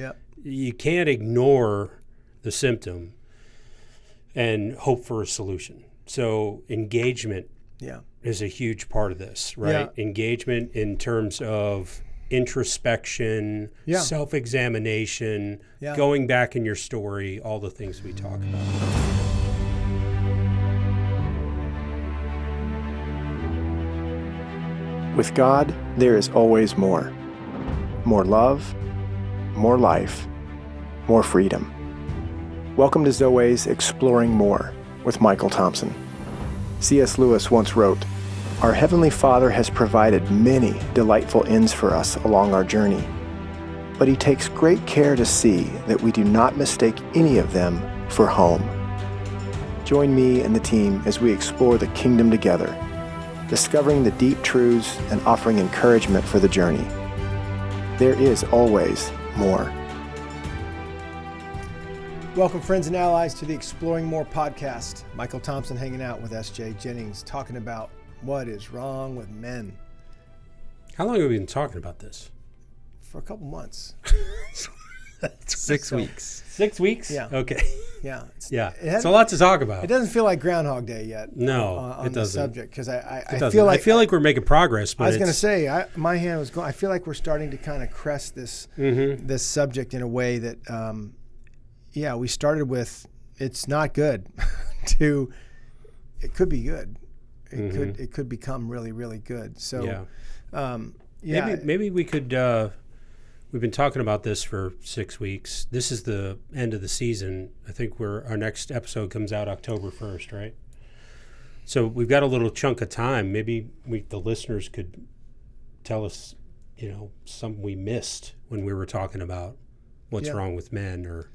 Yep. You can't ignore the symptom and hope for a solution. So engagement is a huge part of this, right? Yeah. Engagement in terms of introspection, self-examination, going back in your story, all the things we talk about. With God, there is always more. More love, more life, more freedom. Welcome to Zoe's Exploring More with Michael Thompson. C.S. Lewis once wrote, "Our Heavenly Father has provided many delightful inns for us along our journey, but He takes great care to see that we do not mistake any of them for home." Join me and the team as we explore the kingdom together, discovering the deep truths and offering encouragement for the journey. There is always more. Welcome, friends and allies, to the Exploring More podcast. Michael Thompson hanging out with S.J. Jennings, talking about what is wrong with men. How long have we been talking about this? For a couple months. 6 weeks. 6 weeks? Yeah. Okay. Yeah. It's a lot to talk about. It doesn't feel like Groundhog Day yet. No, on it doesn't. The subject, because I feel like we're making progress. But I was going to say, my hand was going. I feel like we're starting to kind of crest this this subject in a way that, we started with it's not good, to it could be good. It could become really, really good. So, maybe we could. We've been talking about this for 6 weeks. This is the end of the season. I think our next episode comes out October 1st, right? So we've got a little chunk of time. Maybe the listeners could tell us, something we missed when we were talking about what's wrong with men, or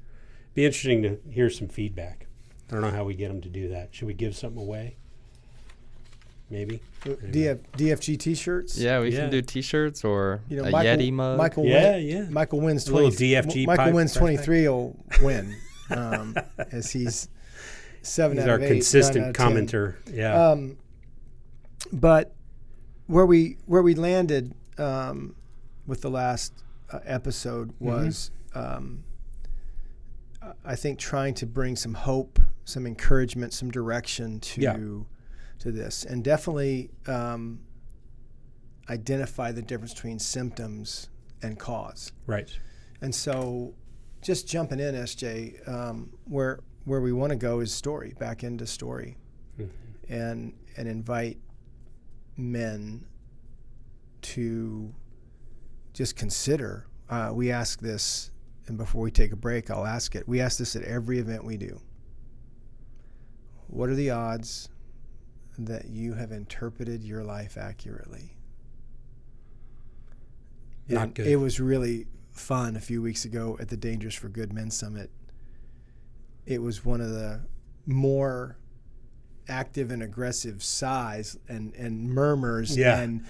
be interesting to hear some feedback. I don't know how we get them to do that. Should we give something away? Maybe. DFG T-shirts. Yeah, we can do T-shirts or a Michael, Yeti mug. Michael wins 20. Little DFG. Michael wins 23. Will win, as he's 7 out of 8. He's our consistent commenter. Yeah. But where we landed with the last episode was, I think, trying to bring some hope, some encouragement, some direction to this, and definitely identify the difference between symptoms and cause. Right. And so, just jumping in, SJ, where we want to go is story, back into story, and invite men to just consider. We ask this, and before we take a break, I'll ask it. We ask this at every event we do. What are the odds that you have interpreted your life accurately? Not good. It was really fun a few weeks ago at the Dangerous for Good Men Summit. It was one of the more active and aggressive sighs and murmurs and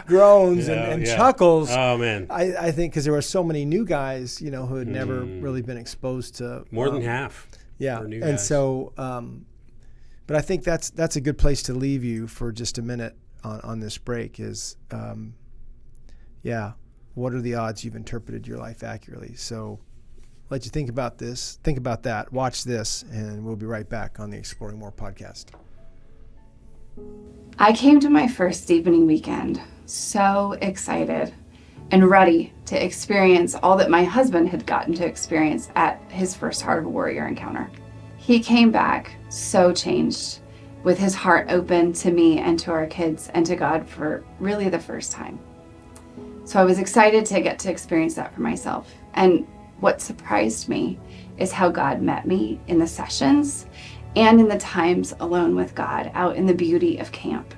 groans and chuckles. Oh man! I think because there were so many new guys, who had never really been exposed to more than half. Yeah, new and guys. so, but I think that's a good place to leave you for just a minute on this break. Is what are the odds you've interpreted your life accurately? So, let you think about this, think about that, watch this, and we'll be right back on the Exploring More podcast. I came to my first deepening weekend so excited and ready to experience all that my husband had gotten to experience at his first Heart of a Warrior encounter. He came back so changed, with his heart open to me and to our kids and to God for really the first time. So I was excited to get to experience that for myself. And what surprised me is how God met me in the sessions and in the times alone with God out in the beauty of camp.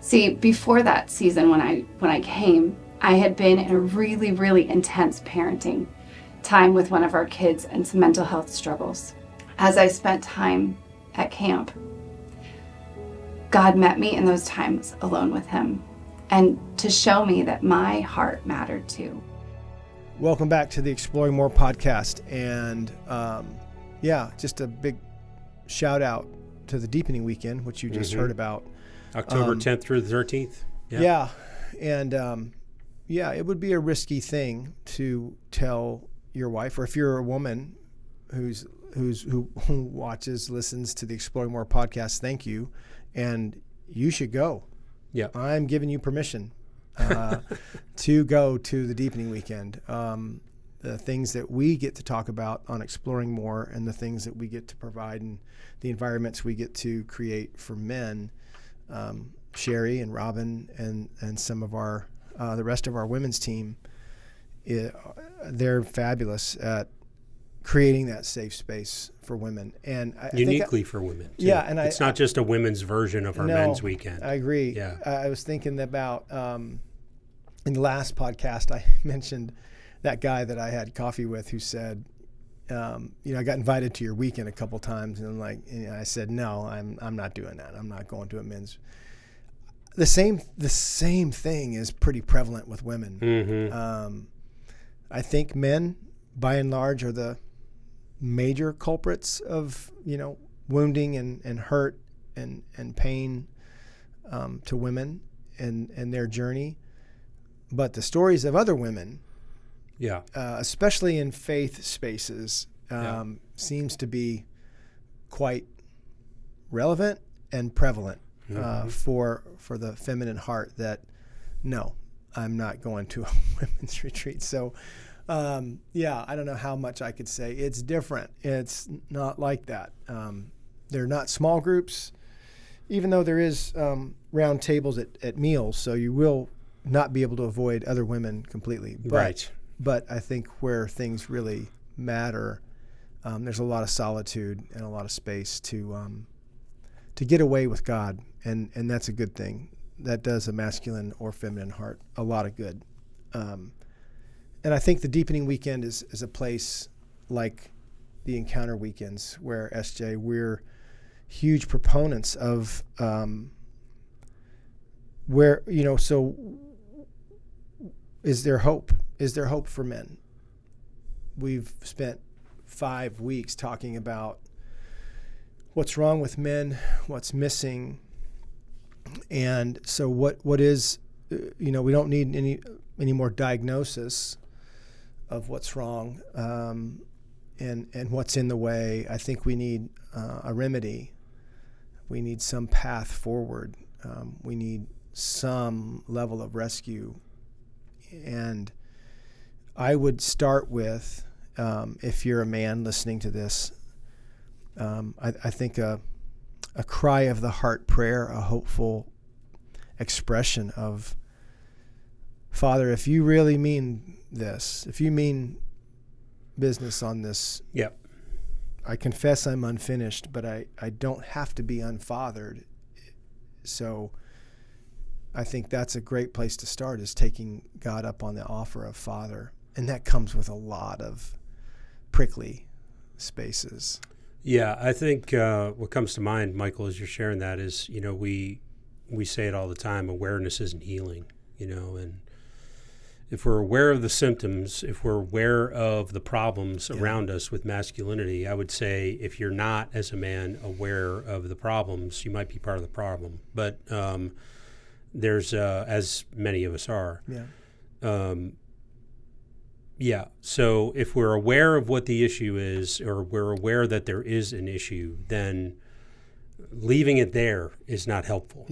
See, before that season when I came, I had been in a really, really intense parenting time with one of our kids and some mental health struggles. As I spent time at camp, God met me in those times alone with him, and to show me that my heart mattered too. Welcome back to the Exploring More podcast. And just a big shout out to the Deepening Weekend, which you just heard about. October 10th through the 13th. Yeah. And yeah, it would be a risky thing to tell your wife, or if you're a woman who watches, listens to the Exploring More podcast, thank you, and you should go. Yeah, I'm giving you permission to go to the Deepening Weekend. The things that we get to talk about on Exploring More, and the things that we get to provide, and the environments we get to create for men. Sherry and Robin and some of our the rest of our women's team, they're fabulous at creating that safe space for women, and uniquely for women too. Yeah, and it's not just a women's version of our men's weekend. I agree. Yeah, I was thinking about in the last podcast I mentioned that guy that I had coffee with who said, I got invited to your weekend a couple times, and I said, no, I'm not doing that. I'm not going to a men's. The same thing is pretty prevalent with women. Mm-hmm. I think men, by and large, are the major culprits of wounding and hurt and pain to women and their journey. But the stories of other women, especially in faith spaces, seems to be quite relevant and prevalent for the feminine heart. That no, I'm not going to a women's retreat. So. I don't know how much I could say. It's different. It's not like that. They're not small groups, even though there is round tables at meals, so you will not be able to avoid other women completely. Right. But I think where things really matter, there's a lot of solitude and a lot of space to get away with God, and that's a good thing. That does a masculine or feminine heart a lot of good. And I think the Deepening Weekend is a place like the Encounter Weekends where, SJ, we're huge proponents of so is there hope? Is there hope for men? We've spent 5 weeks talking about what's wrong with men, what's missing. And so what is, we don't need any more diagnosis of what's wrong and what's in the way. I think we need a remedy. We need some path forward. We need some level of rescue. And I would start with, if you're a man listening to this, I think a cry of the heart prayer, a hopeful expression of, Father, if you really mean this, if you mean business on this, I confess I'm unfinished, but I don't have to be unfathered. So I think that's a great place to start, is taking God up on the offer of Father. And that comes with a lot of prickly spaces. Yeah, I think what comes to mind, Michael, as you're sharing that is, we say it all the time, awareness isn't healing, and if we're aware of the symptoms, if we're aware of the problems around us with masculinity, I would say if you're not, as a man, aware of the problems, you might be part of the problem. But there's, as many of us are. So if we're aware of what the issue is, or we're aware that there is an issue, then leaving it there is not helpful.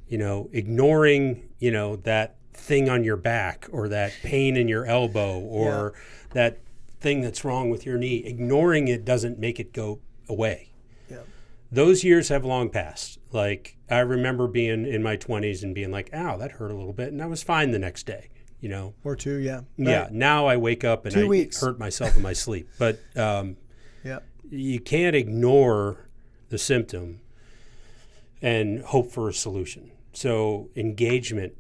Ignoring, that thing on your back, or that pain in your elbow, or that thing that's wrong with your knee, ignoring it doesn't make it go away. Those years have long passed. Like, I remember being in my 20s and being like, ow, that hurt a little bit, and I was fine the next day, Or two, now I wake up and 2 I weeks. hurt myself in my sleep. But you can't ignore the symptom and hope for a solution. So engagement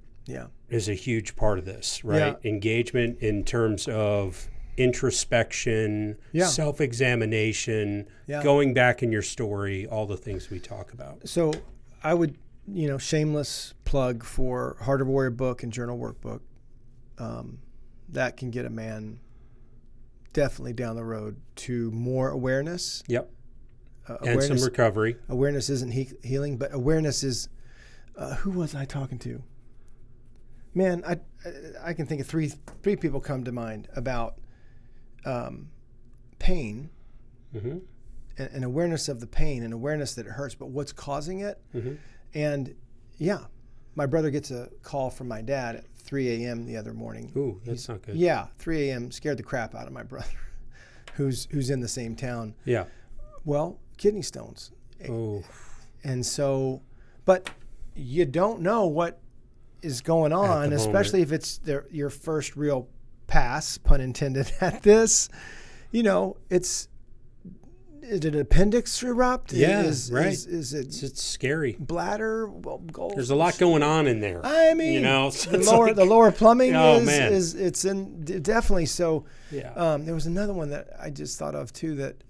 is a huge part of this, right? Engagement in terms of introspection, self-examination, going back in your story, all the things we talk about. So I would, shameless plug for Heart of a Warrior book and journal workbook. That can get a man definitely down the road to more awareness. And some recovery. Awareness isn't healing, but awareness is, who was I talking to? Man, I can think of three people come to mind about pain and awareness of the pain and awareness that it hurts, but what's causing it. And yeah, my brother gets a call from my dad at 3 a.m. the other morning. Ooh, that's not good. Yeah, 3 a.m. scared the crap out of my brother, who's in the same town. Yeah. Well, kidney stones. Oh. And so, but you don't know what is going on, especially if it's your first real pass, pun intended, at this. You know, is it an appendix erupt? Yeah, right. Is it? It's scary. Bladder. Well, there's a lot going on in there. I mean, you know, the lower plumbing man. is in definitely. So, yeah. There was another one that I just thought of too. That,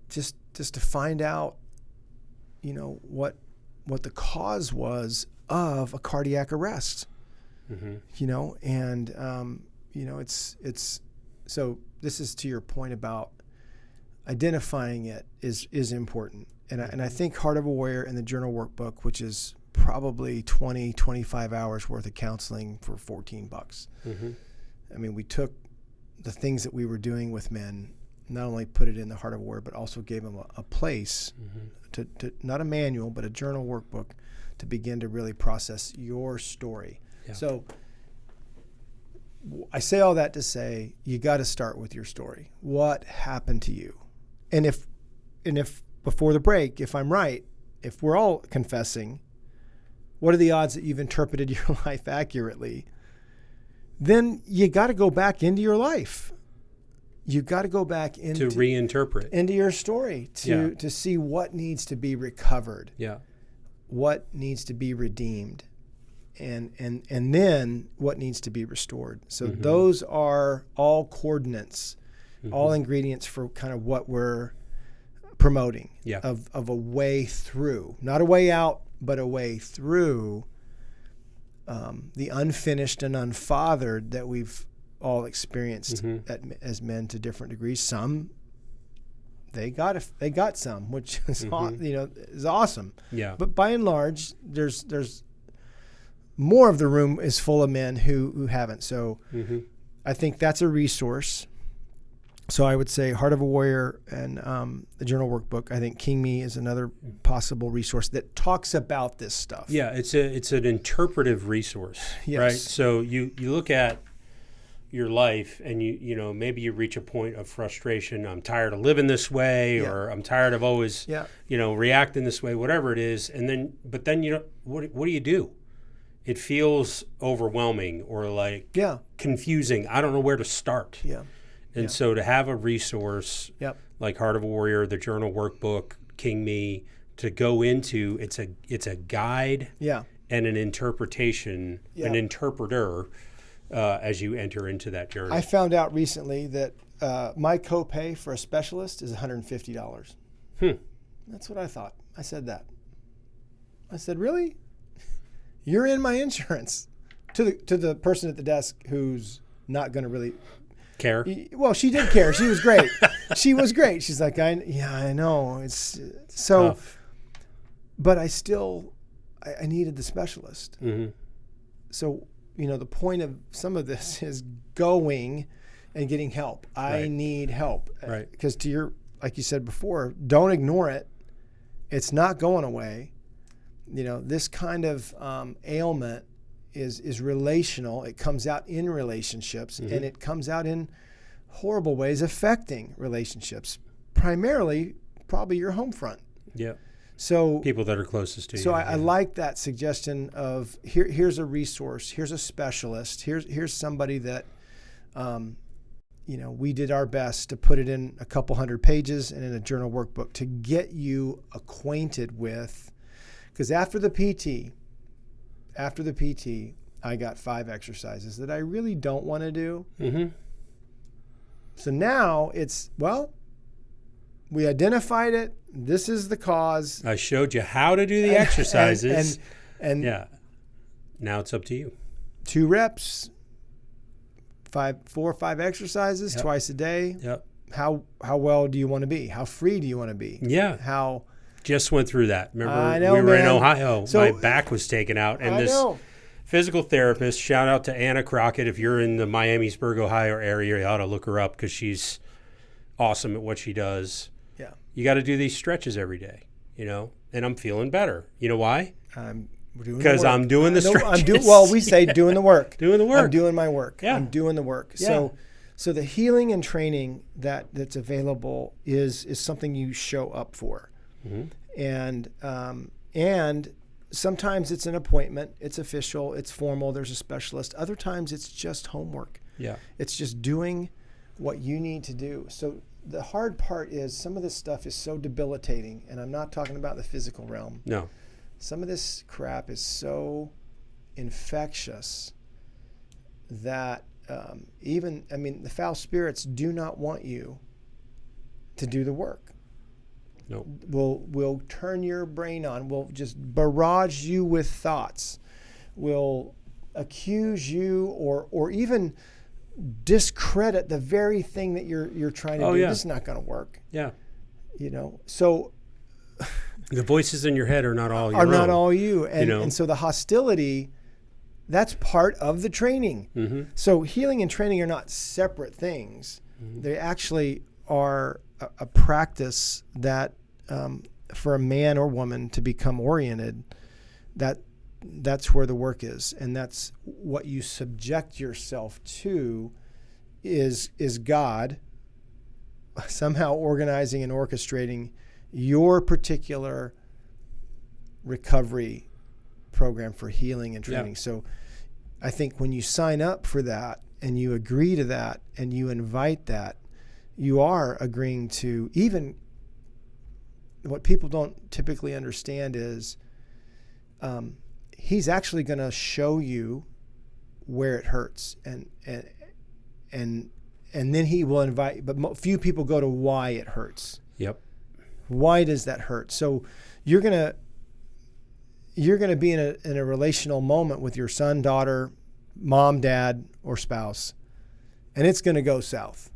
just to find out, you know, what the cause was of a cardiac arrest. You know, and you know, it's so. This is to your point about identifying it is important. And I think Heart of a Warrior and the Journal Workbook, which is probably 20, 25 hours worth of counseling for $14. I mean, we took the things that we were doing with men, not only put it in the Heart of a Warrior, but also gave them a place to not a manual, but a journal workbook to begin to really process your story. Yeah. So I say all that to say you got to start with your story. What happened to you? And if before the break, if I'm right, if we're all confessing, what are the odds that you've interpreted your life accurately? Then you got to go back into your life. You got to go back into to reinterpret into your story to see what needs to be recovered. Yeah. What needs to be redeemed. And then what needs to be restored. So those are all coordinates, all ingredients for kind of what we're promoting of a way through, not a way out, but a way through the unfinished and unfathered that we've all experienced as men to different degrees. Some they got some, which is is awesome. Yeah. But by and large, there's more of the room is full of men who haven't. So I think that's a resource. So I would say Heart of a Warrior and the Journal Workbook. I think King Me is another possible resource that talks about this stuff. Yeah, it's an interpretive resource, right? So you look at your life and you know maybe you reach a point of frustration. I'm tired of living this way, or I'm tired of always reacting this way, whatever it is. And then you know what do you do? It feels overwhelming or like confusing. I don't know where to start. Yeah. And so to have a resource like Heart of a Warrior, the Journal Workbook, King Me, to go into, it's a guide and an interpretation, an interpreter as you enter into that journey. I found out recently that my copay for a specialist is $150. That's what I thought. I said that. I said, really? You're in my insurance, to the person at the desk who's not going to really care. Well, she did care. She was great. She was great. She's like, I know. It's so tough. But I needed the specialist. So, you know, the point of some of this is going and getting help. I need help. Right. Because like you said before, don't ignore it. It's not going away. You know, this kind of ailment is relational. It comes out in relationships, and it comes out in horrible ways affecting relationships, primarily probably your home front. Yeah. So people that are closest to you. So I like that suggestion of here's a resource, here's a specialist, here's somebody that, you know, we did our best to put it in a couple hundred pages and in a journal workbook to get you acquainted with. Because after the PT, I got 5 exercises that I really don't want to do. So now we identified it. This is the cause. I showed you how to do the exercises. And now it's up to you. 2 reps, 4 or 5 exercises twice a day. Yep. How well do you want to be? How free do you want to be? Yeah. How Just went through that. Remember, I know, we were in man. Ohio. So- My back was taken out, and I this know. physical therapist. Shout out to Anna Crockett. If you're in the Miamisburg, Ohio area, you ought to look her up because she's awesome at what she does. Yeah. You got to do these stretches every day, and I'm feeling better. You know why? Because I'm doing the stretches. Well, we say doing the work. Doing the work. I'm doing my work. Yeah. I'm doing the work. Yeah. So the healing and training that's available is something you show up for. Mm-hmm. And sometimes it's an appointment, it's official, it's formal, there's a specialist. Other times it's just homework. Yeah. It's just doing what you need to do. So the hard part is some of this stuff is so debilitating, and I'm not talking about the physical realm. No. Some of this crap is so infectious that the foul spirits do not want you to do the work. Nope. We'll turn your brain on. We'll just barrage you with thoughts. We'll accuse you or even discredit the very thing that you're trying to do. Yeah. This is not going to work. Yeah. So the voices in your head are not all not all you. And so the hostility, that's part of the training. Mm-hmm. So healing and training are not separate things. Mm-hmm. They actually are a practice that for a man or woman to become oriented, that's where the work is. And that's what you subject yourself to is God somehow organizing and orchestrating your particular recovery program for healing and training. Yeah. So I think when you sign up for that and you agree to that and you invite that, you are agreeing to even what people don't typically understand is he's actually going to show you where it hurts and then he will invite, but few people go to why it hurts. Yep. Why does that hurt? So you're gonna be in a relational moment with your son, daughter, mom, dad, or spouse, and it's gonna go south.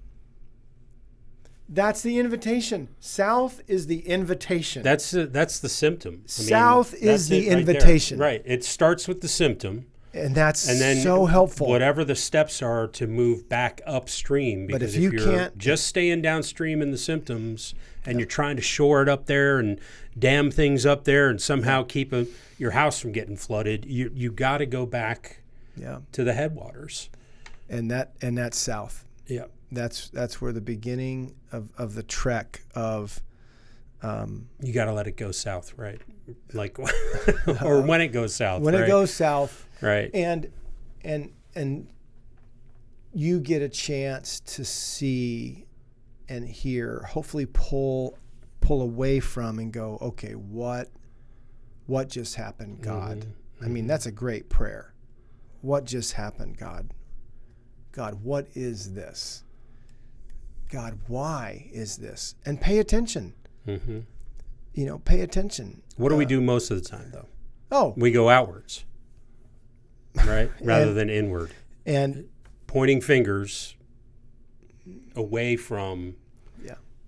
That's the invitation. South is the invitation. That's the symptom. South is the invitation. Right. It starts with the symptom. And that's and then so helpful. Whatever the steps are to move back upstream. Because but if you're can't just staying downstream in the symptoms and you're trying to shore it up there and dam things up there and somehow keep your house from getting flooded, you got to go back to the headwaters. And that's south. Yeah. That's where the beginning of the trek of you got to let it go south, right? Like or when it goes south. When it goes south. Right. And you get a chance to see and hear, hopefully pull away from and go, okay, what just happened, God? Mm-hmm. I mean, that's a great prayer. What just happened, God? God, what is this? God, why is this? And pay attention. Mm-hmm. Pay attention. What do we do most of the time, though? Oh. We go outwards. Right? Rather than inward. And pointing fingers away from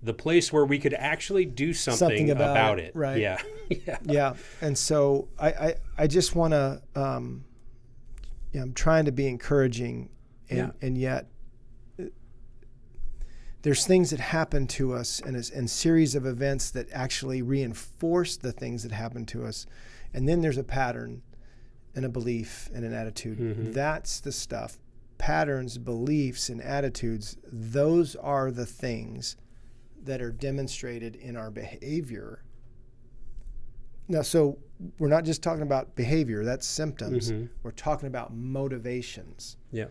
the place where we could actually do something about it. Right. Yeah. Yeah. And so I just want to, I'm trying to be encouraging and yet there's things that happen to us and series of events that actually reinforce the things that happen to us. And then there's a pattern and a belief and an attitude. Mm-hmm. That's the stuff. Patterns, beliefs, and attitudes, those are the things that are demonstrated in our behavior. Now, so we're not just talking about behavior, that's symptoms. Mm-hmm. We're talking about motivations. Yeah.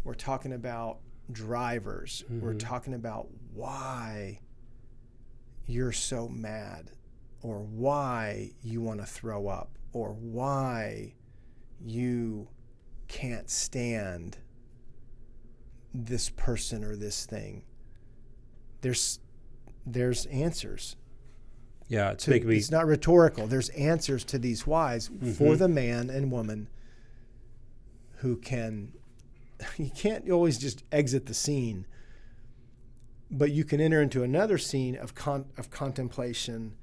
We're talking about drivers. Mm-hmm. We're talking about why you're so mad, or why you want to throw up, or why you can't stand this person or this thing. There's answers. Yeah, it's not rhetorical. There's answers to these whys for the man and woman who you can't always just exit the scene, but you can enter into another scene of contemplation,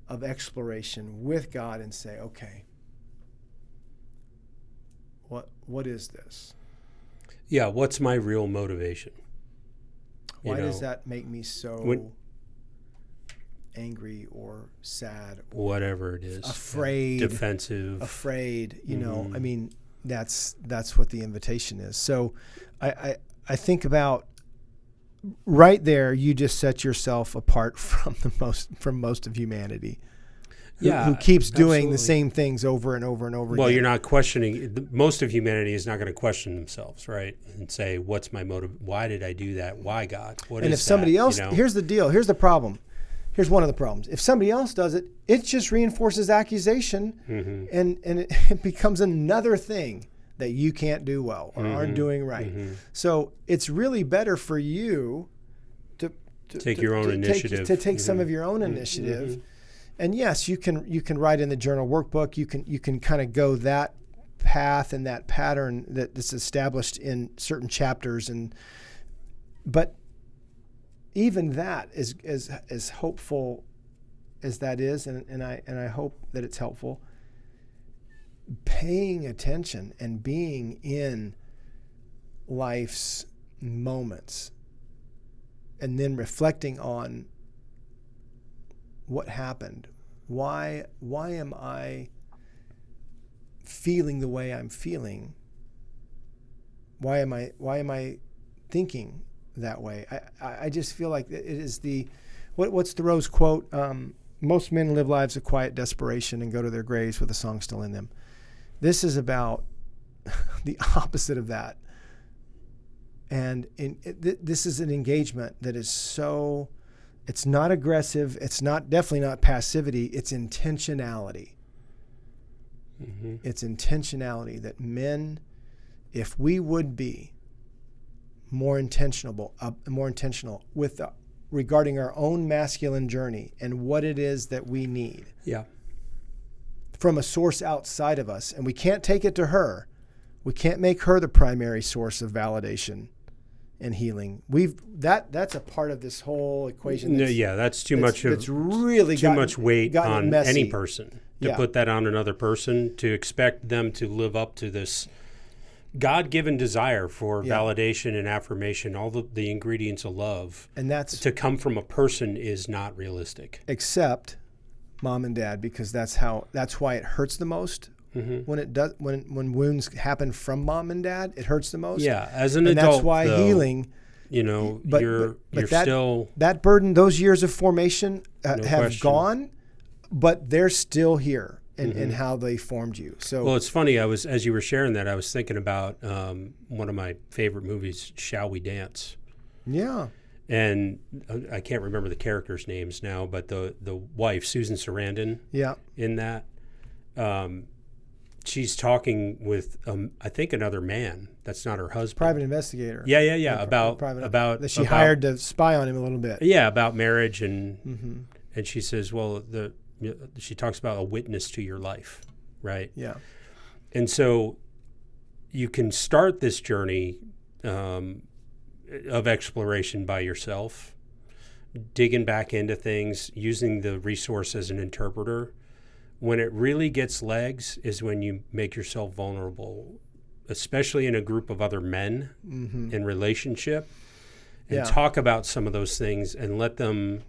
of exploration with God and say, okay, what is this? Yeah, what's my real motivation? Why does that make me so angry or sad or whatever it is, afraid, defensive, afraid? You know, I mean, that's what the invitation is. So, I think about right there. You just set yourself apart from most of humanity. Who keeps doing the same things over and over and over again. Well, you're not questioning. Most of humanity is not going to question themselves, right? And say, what's my motive? Why did I do that? Why, God? What and is if somebody that? else, here's the deal. Here's the problem. Here's one of the problems. If somebody else does it, it just reinforces accusation, and it becomes another thing that you can't do well or aren't doing right. So it's really better for you to take your own initiative. To take some of your own initiative. And yes, you can write in the journal workbook. You can kind of go that path and that pattern that's established in certain chapters, but even that is as hopeful as that is, and I hope that it's helpful. Paying attention and being in life's moments, and then reflecting on what happened. Why am I feeling the way I'm feeling? Why am I thinking that way? I just feel like it is what's Thoreau's quote? Most men live lives of quiet desperation and go to their graves with a song still in them. This is about the opposite of that. And this is an engagement that is so. It's not aggressive. It's definitely not passivity. It's intentionality. It's intentionality that men, if we would be more intentional with regarding our own masculine journey and what it is that we need. Yeah. From a source outside of us, and we can't take it to her. We can't make her the primary source of validation and healing. That's a part of this whole equation. That's too much weight on messy. Any person to put that on another person, to expect them to live up to this God-given desire for validation and affirmation, all the ingredients of love, and that's to come from a person is not realistic. Except mom and dad, because that's why it hurts the most. When wounds happen from mom and dad, it hurts the most. Yeah, as an adult, that's why though, healing. You're still that burden. Those years of formation have gone, but they're still here in how they formed you. So, well, it's funny. As you were sharing that, I was thinking about one of my favorite movies, Shall We Dance? Yeah. And I can't remember the characters' names now, but the wife, Susan Sarandon. Yeah. In that. She's talking with, I think, another man. That's not her husband. Private investigator. Yeah. About that she hired to spy on him a little bit. Yeah, about marriage, and she says, well, she talks about a witness to your life, right? Yeah. And so you can start this journey of exploration by yourself, digging back into things, using the resource as an interpreter. When it really gets legs is when you make yourself vulnerable, especially in a group of other men in relationship, and talk about some of those things and let them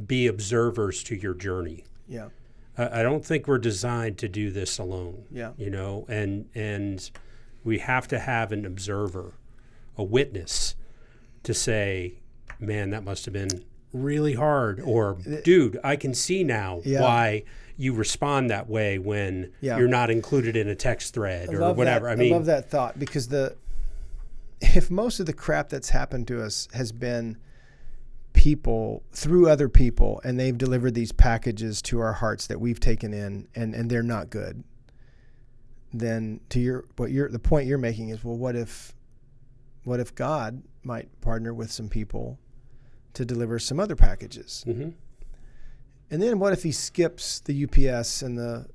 be observers to your journey. Yeah. I don't think we're designed to do this alone. Yeah. And we have to have an observer, a witness, to say, man, that must have been really hard, or dude, I can see now why you respond that way when you're not included in a text thread or whatever. I love that thought, because if most of the crap that's happened to us has been people through other people, and they've delivered these packages to our hearts that we've taken in, and they're not good, then the point you're making is, well, what if God might partner with some people to deliver some other packages? And then what if he skips the UPS and the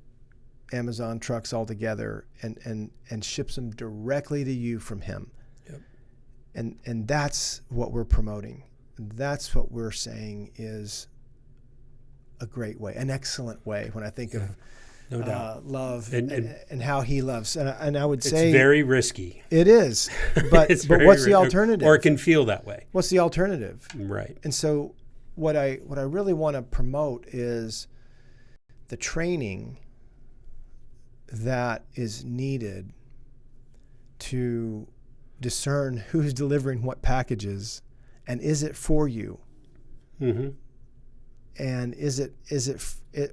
Amazon trucks altogether and ships them directly to you from him? Yep. And that's what we're promoting. That's what we're saying is a great way, an excellent way when I think of No doubt. love and how he loves. And I would say it's very risky. it is, but what's the alternative? Or it can feel that way. What's the alternative? Right. And so what I really want to promote is the training that is needed to discern who's delivering what packages, and is it for you? Mm-hmm. And is it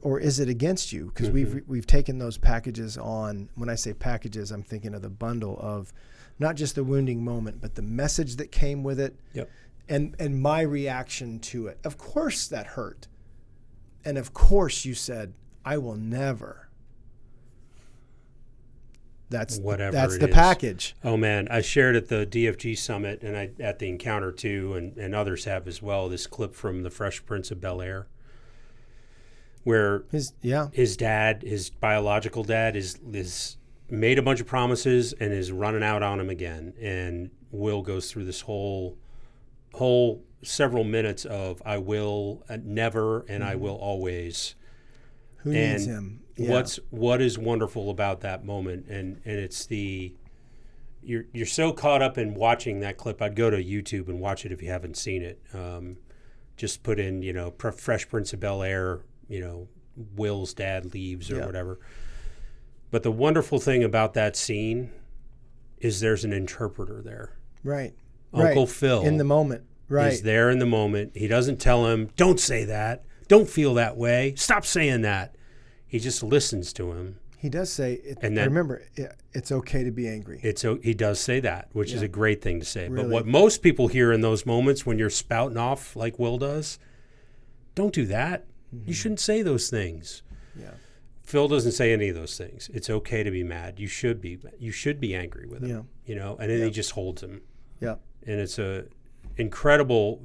or is it against you? Because we've taken those packages on. When I say packages, I'm thinking of the bundle of not just the wounding moment, but the message that came with it, Yep. and my reaction to it. Of course that hurt, and of course you said, "I will never." That's the package. Oh man, I shared at the DFG summit and at the encounter too, and others have as well. This clip from the Fresh Prince of Bel-Air, where his dad, his biological dad, is made a bunch of promises and is running out on him again. And Will goes through this whole several minutes of "I will never" and "I will always." Who needs him? Yeah. What is wonderful about that moment, and it's you're so caught up in watching that clip. I'd go to YouTube and watch it if you haven't seen it. Just put in Fresh Prince of Bel-Air, Will's dad leaves or whatever. But the wonderful thing about that scene is there's an interpreter there. Right. Uncle Phil in the moment. Right. He's there in the moment. He doesn't tell him, "Don't say that. Don't feel that way. Stop saying that." He just listens to him. He does say, remember, it's okay to be angry. He does say that, which is a great thing to say. Really? But what most people hear in those moments when you're spouting off like Will does, "Don't do that. Mm-hmm. You shouldn't say those things." Yeah. Phil doesn't say any of those things. It's okay to be mad. You should be angry with him. And then he just holds him. Yeah. And it's a incredible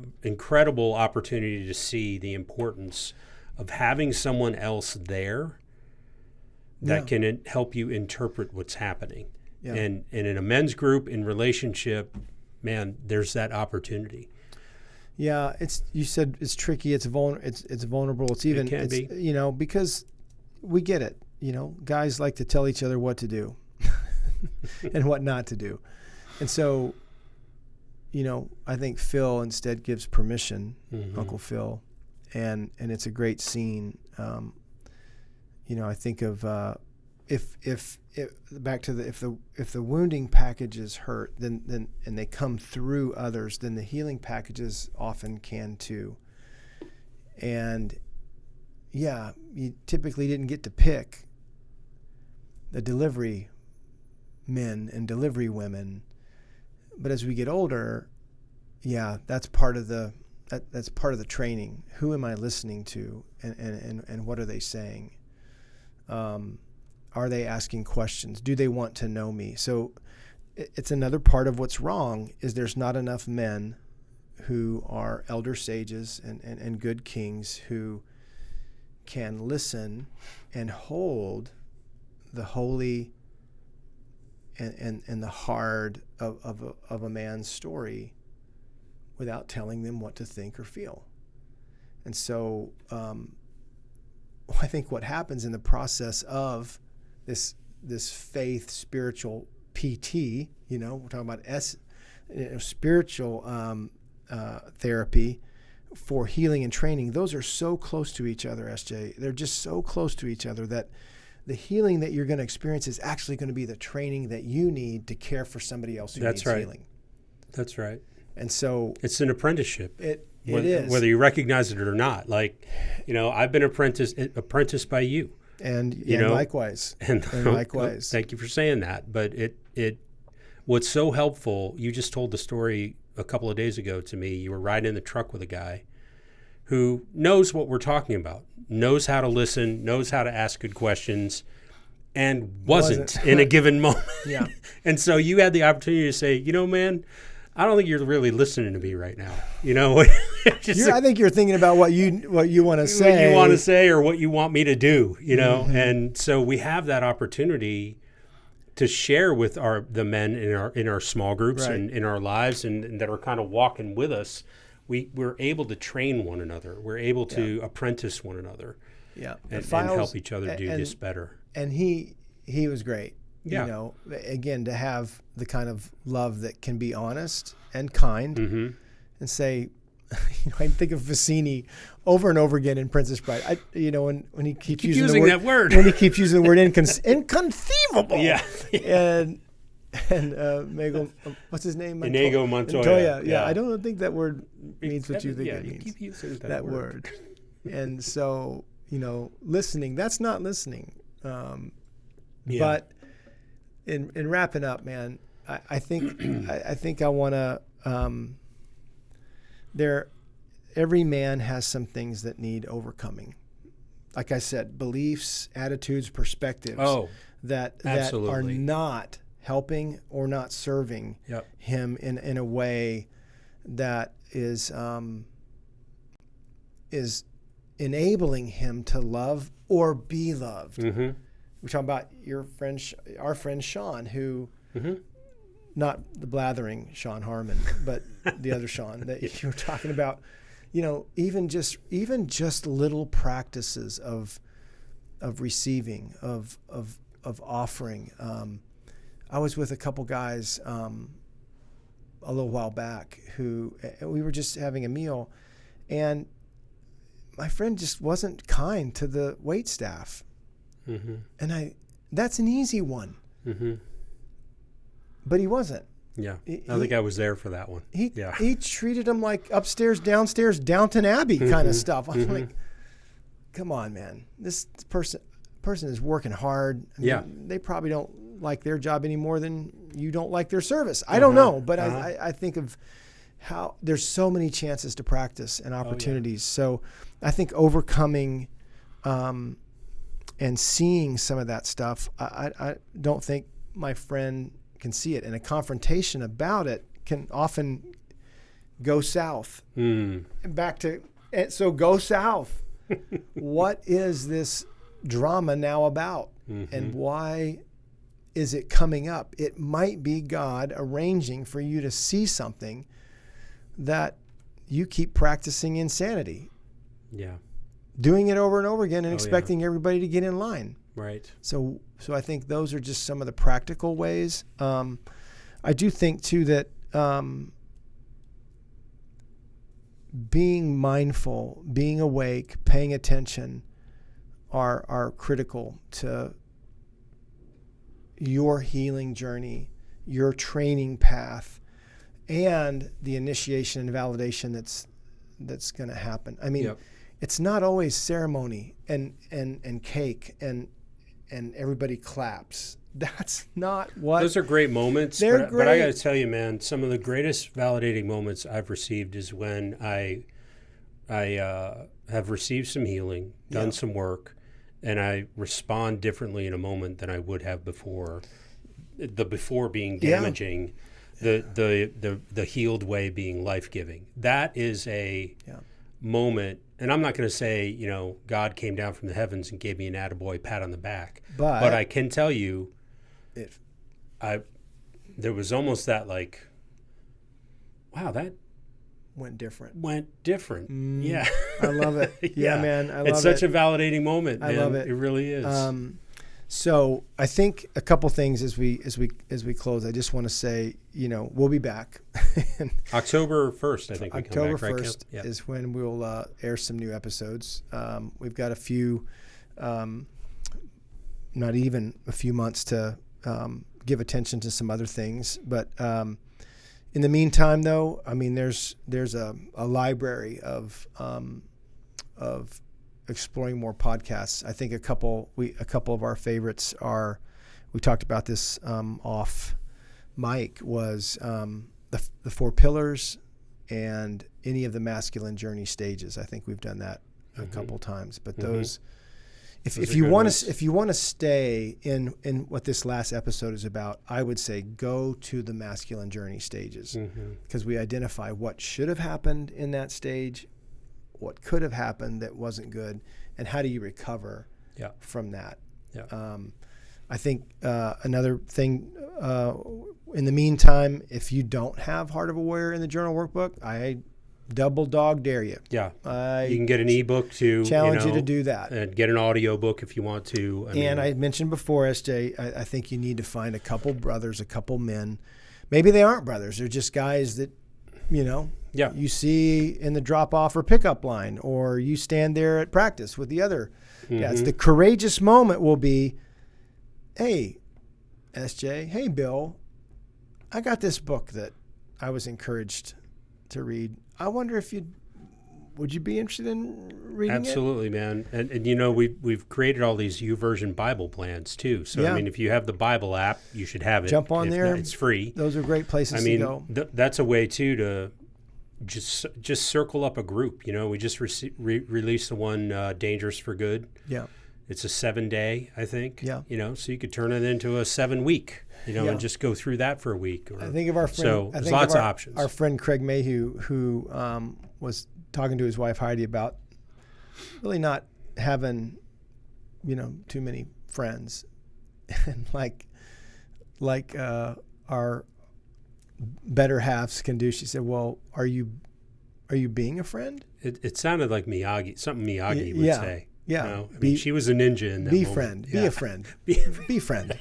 opportunity to see the importance of having someone else there that can help you interpret what's happening. Yeah. And in a men's group, in relationship, man, there's that opportunity. Yeah, you said it's tricky, it's vulnerable, it can be. Because we get it. Guys like to tell each other what to do and what not to do. And so, I think Phil instead gives permission, Uncle Phil. And it's a great scene. I think of if back to if the wounding packages hurt, then and they come through others, then the healing packages often can too. And you typically didn't get to pick the delivery men and delivery women, but as we get older, that's part of the That's part of the training. Who am I listening to, and what are they saying? Are they asking questions? Do they want to know me? So it's another part of what's wrong is there's not enough men who are elder sages and good kings who can listen and hold the holy and the hard of a man's story without telling them what to think or feel. And so I think what happens in the process of this faith spiritual PT, we're talking about spiritual therapy for healing and training, those are so close to each other, SJ. They're just so close to each other that the healing that you're going to experience is actually going to be the training that you need to care for somebody else who needs healing. That's right. And so it's an apprenticeship. It is. Whether you recognize it or not. Like, I've been apprenticed by you. And likewise. And likewise. Thank you for saying that. But what's so helpful, you just told the story a couple of days ago to me. You were riding in the truck with a guy who knows what we're talking about, knows how to listen, knows how to ask good questions, and wasn't in a given moment. Yeah. And so you had the opportunity to say, man, I don't think you're really listening to me right now. I think you're thinking about what you want to say. What you want to say or what you want me to do, Mm-hmm. And so we have that opportunity to share with the men in our small groups and in our lives and that are kind of walking with us we're able to train one another. We're able to apprentice one another. Yeah, and help each other do this better. And he was great. Yeah. You know, again, to have the kind of love that can be honest and kind, and say, you know, I think of Vicini over and over again in Princess Bride. When he keeps using that word, when he keeps using the word inconceivable. Yeah. and Mego, what's his name? Inigo Montoya. Yeah, I don't think that word means what you think it you means. Keep using that word. And so, you know, listening, that's not listening. But in wrapping up, man, I think I want to. Every man has some things that need overcoming. Like I said, beliefs, attitudes, perspectives that are not helping or not serving him in a way that is enabling him to love or be loved. We're talking about our friend Sean, who, not the blathering Sean Harmon, but the other Sean that you were talking about. You know, even just little practices of receiving, of offering. I was with a couple guys a little while back who we were just having a meal, and my friend just wasn't kind to the wait staff. And that's an easy one. But he wasn't. Yeah, I think I was there for that one. He treated him like upstairs, downstairs, Downton Abbey kind of stuff. I'm like, come on, man. This person is working hard. I mean, they probably don't like their job any more than you don't like their service. I don't know, but I think of how there's so many chances to practice and opportunities. So I think overcoming and seeing some of that stuff, I don't think my friend can see it, and a confrontation about it can often go south. So go south. What is this drama now about, and why is it coming up? It might be God arranging for you to see something that you keep practicing insanity. Doing it over and over again and expecting everybody to get in line. Right. So I think those are just some of the practical ways. I do think too that being mindful, being awake, paying attention are critical to your healing journey, your training path, and the initiation and validation that's going to happen. I mean, it's not always ceremony and cake and everybody claps. That's not what... Those are great moments, but I got to tell you, man, some of the greatest validating moments I've received is when I have received some healing, done some work, and I respond differently in a moment than I would have before. The before being damaging, the healed way being life-giving. That is a moment. And I'm not going to say, you know, God came down from the heavens and gave me an attaboy pat on the back. But I can tell you, there was almost that like, wow, that went different. Yeah. I love it. Yeah, man. I love it. It's such a validating moment, man. I love it. It really is. So I think a couple things as we close. I just want to say, you know, we'll be back. October 1st, I think. October 1st is when we'll air some new episodes. We've got a few, not even a few months to give attention to some other things. But in the meantime, though, I mean, there's a library of exploring more podcasts. I think a couple of our favorites are, we talked about this off mic, was the 4 pillars and any of the masculine journey stages. I think we've done that a couple times, but those if you want to stay in what this last episode is about, I would say go to the masculine journey stages, because we identify what should have happened in that stage, what could have happened that wasn't good, and how do you recover from that. I think another thing, in the meantime, if you don't have Heart of a Warrior in the journal workbook, I double dog dare you. Yeah. You can get an ebook to challenge you to do that. And get an audio book if you want to. I mentioned before, SJ, I think you need to find a couple brothers, a couple men. Maybe they aren't brothers. They're just guys that, you see in the drop-off or pickup line, or you stand there at practice with the other guys. The courageous moment will be, hey, SJ, hey, Bill, I got this book that I was encouraged to read. I wonder if would you be interested in reading Absolutely, man. And we've created all these YouVersion Bible plans too. So if you have the Bible app, you should have it. Jump on there. It's free. Those are great places to go. That's a way too to just circle up a group. We just released the one Dangerous for Good. Yeah. It's a 7-day, I think. Yeah. So you could turn it into a 7-week. And just go through that for a week. I think of our friend. So there's lots of options. Our friend Craig Mayhew, who was talking to his wife Heidi about really not having, too many friends, and like our better halves can do. She said, "Well, are you being a friend?" It sounded like something Miyagi would say. Yeah, she was a ninja in that moment. Friend. Yeah. Be a friend. Be friend.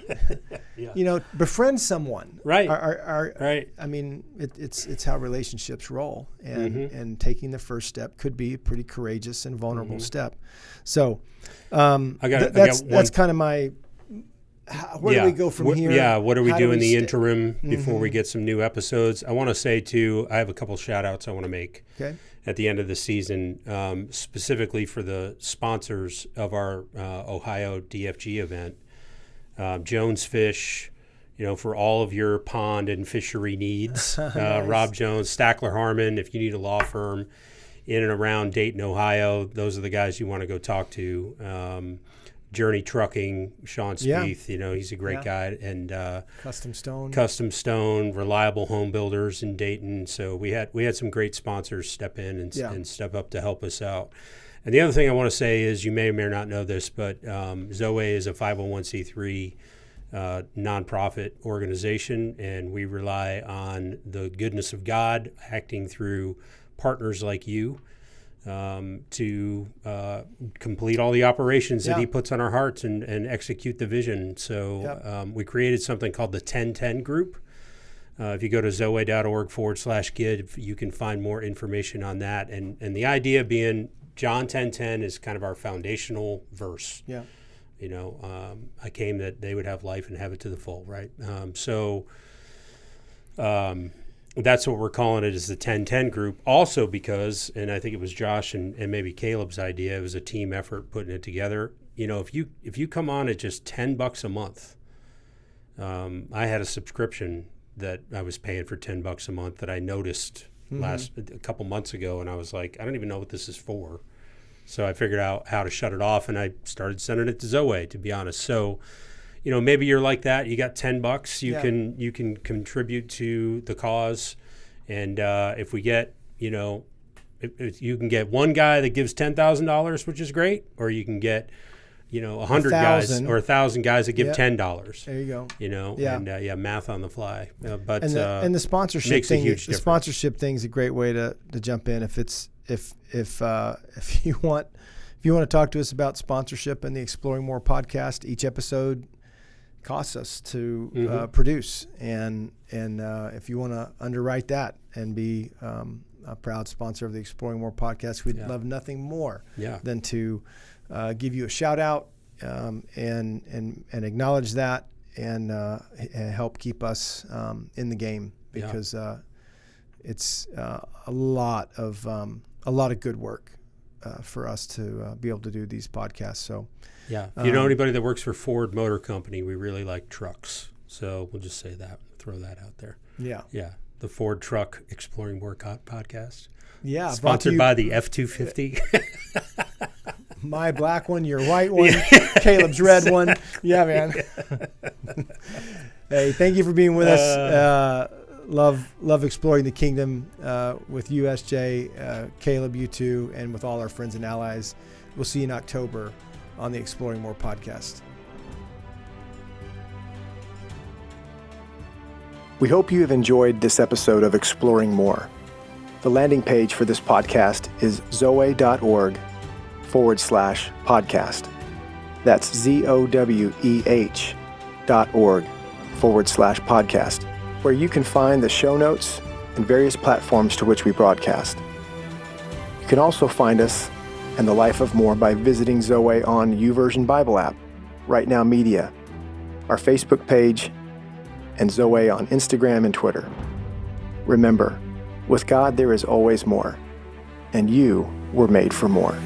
Yeah. Befriend someone. Right. Right. I mean, it's how relationships roll, and taking the first step could be a pretty courageous and vulnerable step. So, that's kind of my. Where do we go from here? Yeah. What do we do in the interim before we get some new episodes? I want to say too, I have a couple shout outs I want to make. Okay. At the end of the season, specifically for the sponsors of our Ohio DFG event, Jones Fish, for all of your pond and fishery needs. Nice. Rob Jones, Stackler Harmon, if you need a law firm in and around Dayton, Ohio, those are the guys you want to go talk to. Journey Trucking, Sean Spieth, he's a great guy, and Custom Stone, Reliable Home Builders in Dayton. So we had some great sponsors step in and step up to help us out. And the other thing I want to say is, you may or may not know this, but Zoe is a 501c3 nonprofit organization, and we rely on the goodness of God acting through partners like you. To complete all the operations that he puts on our hearts and execute the vision. So we created something called the 1010 group. If you go to zoe.org/give, you can find more information on that. And the idea being, John 10:10 is kind of our foundational verse. Yeah. I came that they would have life and have it to the full, right? That's what we're calling it, is the 10-10 group. Also because, and I think it was Josh and maybe Caleb's idea, it was a team effort putting it together. If you come on at just $10 a month, I had a subscription that I was paying for $10 a month that I noticed a couple months ago, and I was like, I don't even know what this is for. So I figured out how to shut it off, and I started sending it to Zoe, to be honest. So, maybe you're like that. You got $10. You can contribute to the cause, and if we get, if you can get one guy that gives $10,000, which is great, or you can get, 100 guys or 1,000 guys that give $10. There you go. And math on the fly. But and the sponsorship makes thing. A huge the difference. Sponsorship thing is a great way to jump in. If you want to talk to us about sponsorship and the Exploring More podcast, each episode costs us to produce, and if you want to underwrite that and be a proud sponsor of the Exploring More podcast, we'd love nothing more than to give you a shout out and acknowledge that and help keep us in the game, because it's a lot of good work for us to be able to do these podcasts. So. Yeah. If you know anybody that works for Ford Motor Company, we really like trucks. So we'll just say that, throw that out there. Yeah. Yeah. The Ford Truck Exploring More podcast. Yeah. Sponsored by the F-250. My black one, your white one, Caleb's red one. Yeah, man. Hey, thank you for being with us. Love exploring the kingdom with you, SJ, Caleb, you too, and with all our friends and allies. We'll see you in October on the Exploring More podcast. We hope you have enjoyed this episode of Exploring More. The landing page for this podcast is zoe.org/podcast. That's ZOWEH.org/podcast, where you can find the show notes and various platforms to which we broadcast. You can also find us and the Life of More by visiting Zoe on YouVersion Bible app, Right Now Media, our Facebook page, and Zoe on Instagram and Twitter. Remember, with God there is always more, and you were made for more.